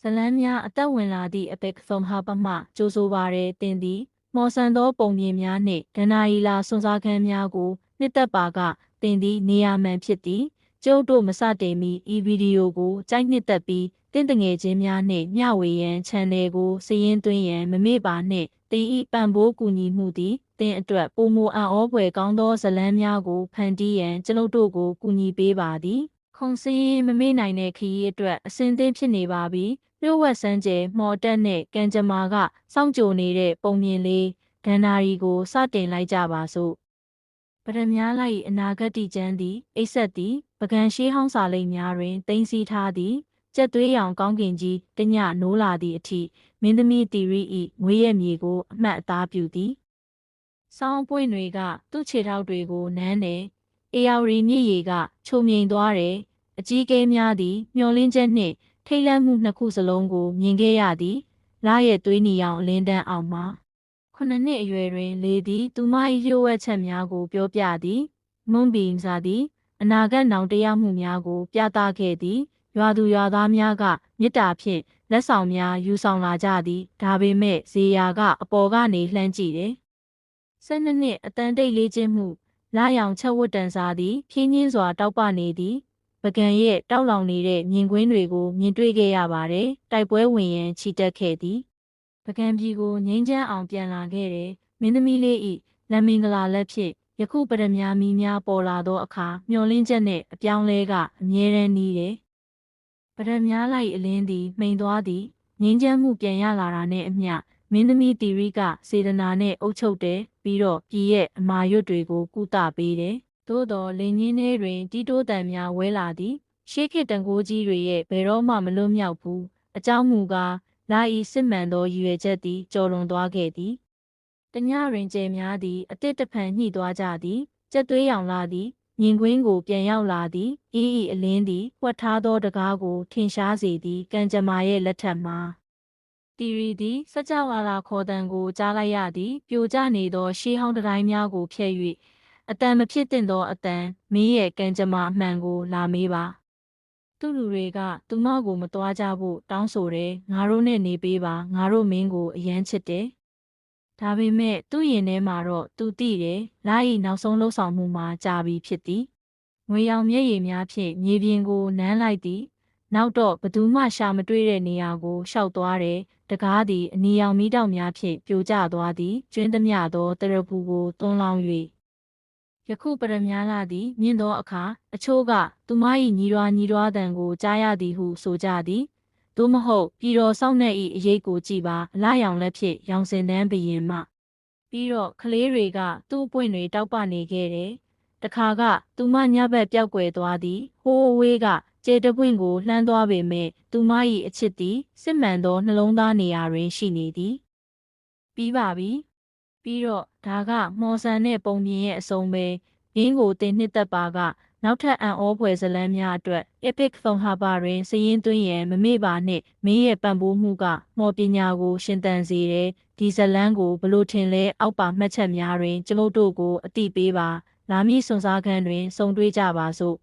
ဇလန်းများအသက်ဝင်လာသည့်အပက်ဖုံဟာပမှကြိုးဆိုပါရဲတင်သည်မော်ဆန်သောပုံပြင်များနှင့်ဒဏ္ဍာရီလာစွန်စားခန်းများကိုနှစ်သက်ပါကတင်သည်နေရာမှန်ဖြစ်သည်ကျုပ်တို့မစတင်မီဤဗီဒီယိုကိုကြိုက်နှစ်သက်ပြီးတင့်တငယ်ချင်းများနှင့်မျှဝေရန် channel ကိုစည်ရင်းသွင်းရန်မမေ့ပါနှင့်တင်ဤပံ့ပိုးကူညီမှုသည်တင်အတွက်ပိုမိုအံ့ဩဖွယ်ကောင်းသောဇလန်းများကိုဖန်တီးရန်ကျွန်ုပ်တို့ကိုကူညီပေးပါသည်ခုံစည်းရင်မမေ့နိုင်တဲ့ခရီးအတွက်အစဉ်သင့်ဖြစ်နေပါပြီလျှို့ဝှက်စမ်းကြဲမော်တက်နဲ့ကံကြမ္မာကစောင့်ကြိုနေတဲ့ပုံမြင်လေးဒဏ္ဍာရီကိုစတင်လိုက်ကြပါစို့ပရမများလိုက်အနာဂတ်တိကျမ်းသည်အိပ်ဆက်သည်ပကံရှေးဟောင်းစာလိပ်များတွင်တင်စီထားသည်ကြက်သွေးရောင်ကောင်းကင်ကြီးတညနိုးလာသည့်အထိမင်းသမီးတီရီ၏ငွေရဲ့မြေကိုအမှတ်အသားပြုသည်ဆောင်းပွင့်တွေကသူ့ခြေထောက်တွေကိုနမ်းတယ်အေယာရီမြစ်ရေကချုံမြိန်သွားတယ်အကြီးကဲများသည်မျောလင်းချက်နှင့်ထိတ်လန့်မှုနှစ်ခုစလုံးကိုမြင်ခဲ့ရသည်လရဲ့သွေးနီရောင်အလင်းတန်းအောင်မှာ9 နှစ်အရွယ်တွင်လေသည်သူမ၏လျှို့ဝှက်ချက်များကိုပြောပြသည်မွန်ဘီစာသည်အနာဂတ်နောင်တရမှုများကိုပြသခဲ့သည်ရွာသူရွာသားများကမေတ္တာဖြင့်လက်ဆောင်များယူဆောင်လာကြသည်ဒါပေမဲ့ဇေယာကအပေါ်ကနေလှမ်းကြည့်တယ်12 နှစ်အတန်တိတ်လေးချင်းမှုလာရောင်ချက်ဝတ်တန်စာသည်ဖြင်းချင်းစွာတောက်ပနေသည်ပကံရဲ့တောက်လောင်နေတဲ့မြင်ကွင်းတွေကိုမြင်တွေ့ခဲ့ရပါတယ်တိုက်ပွဲဝင်ရန်ချီတက်ခဲ့သည်ပကံပြည်ကိုငိမ့်ချမ်းအောင်ပြန်လာခဲ့တယ်မင်းသမီးလေးဤလက်မင်္ဂလာလက်ဖြင့်ယခုပရမများမီများပေါ်လာသောအခါမျောလင်းချက်နှင့်အပြောင်းလဲကအမြဲတမ်းနီးတယ်ပရမများလိုက်အလင်းသည်မှိန်သွားသည်ငိမ့်ချမ်းမှုပြန်ရလာတာနဲ့အမျှမင်းသမီးတီရီကစေတနာနဲ့အုပ်ချုပ်တယ်ပြီးတော့ပြည်ရဲ့အမာရွတ်တွေကိုကုသပေးတယ်သို့တော်လင်ကြီးထဲတွင်တီးတိုးတန်များဝဲလာသည်ရှေးခေတ်တန်ခိုးကြီးတွေရဲ့ဘယ်တော့မှမလွတ်မြောက်ဘူးအကြောင်းမူကားလာဤစစ်မှန်သောရည်ရွယ်ချက်သည်ကျော်လွန်သွားခဲ့သည်တညတွင်ကျဲများသည်အတစ်တဖန်ညှိသွားကြသည်ကြက်သွေးရောင်လာသည်မြင်ကွင်းကိုပြန်ရောက်လာသည်ဤအလင်းသည်ဖွက်ထားသောတကားကိုထင်ရှားစေသည်ကံကြမ္မာရဲ့လက်ထက်မှာတီရီသည်စကြဝဠာခေါ်တံကိုကြားလိုက်ရသည်ပြိုကျနေသောရှေးဟောင်းတိုင်းများကိုဖျက်၍အတန်မဖြစ်သင့်သောအတန်မင်းရဲ့ကံကြမ္မာအမှန်ကိုလာမေးပါသူ့လူတွေကသူမကိုမသွားကြဖို့တောင်းဆိုတယ်ငါတို့နဲ့နေပေးပါငါတို့မင်းကိုအယမ်းချစ်တယ်ဒါပေမဲ့သူ့ရင်ထဲမှာတော့သူသိတယ်လာ၏နောက်ဆုံးလှုပ်ဆောင်မှုမှာကြာပြီဖြစ်သည်ငွေရောင်မျက်ရည်များဖြင့်မြေပြင်ကိုနမ်းလိုက်သည်နောက်တော့ဘသူမှရှာမတွေ့တဲ့နေရာကိုရှောက်သွားတယ်တကားသည်အနီရောင်မီးတောက်များဖြင့်ပြိုကျသွားသည်ကျွင်းသမျှသောတရဖူကိုတွန်းလောင်း၍ယခုပရမများလာသည်မြင့်သောအခါအချို့ကသူမ၏ညီရွာတန်ကိုကြားရသည်ဟုဆိုကြသည်သို့မဟုတ်ပြည်တော်စောင့်နှက်၏အရေးကိုကြည်ပါအလရောင်လက်ဖြင့်ရောင်စင်တန်းဘရင်မှပြီးတော့ကလေးတွေကသူ့အပွင့်တွေတောက်ပနေခဲ့တယ်တခါကသူမညဘက်ပျောက်ကွယ်သွားသည်ဟိုးအဝေးကကျေတပွင့်ကိုလှမ်းသွားပေမဲ့သူမ၏အချစ်သည်စစ်မှန်သောနှလုံးသားနေရာတွင်ရှိနေသည်ပြီးပါပြီပြီးတော့ဒါကမော်ဆန်နဲ့ပုံပြင်ရဲ့အစုံပဲရင်းကိုတင်နှစ်သက်ပါကနောက်ထပ်အံ့ဩဖွယ်ဇလန်းများအတွက် Epic Phone Harbor တွင်စည်ရင်းသွင်းရန်မမေ့ပါနှင့်မင်းရဲ့ပံ့ပိုးမှုကမော်ပညာကိုရှင်သန်စေတယ်ဒီဇလန်းကိုဘလို့ထင်လဲအောက်ပါမှတ်ချက်များတွင်ကျွန်ုပ်တို့ကိုအတိပေးပါလာမည့်စွန်စားခန်းတွင်ဆုံတွေ့ကြပါစို့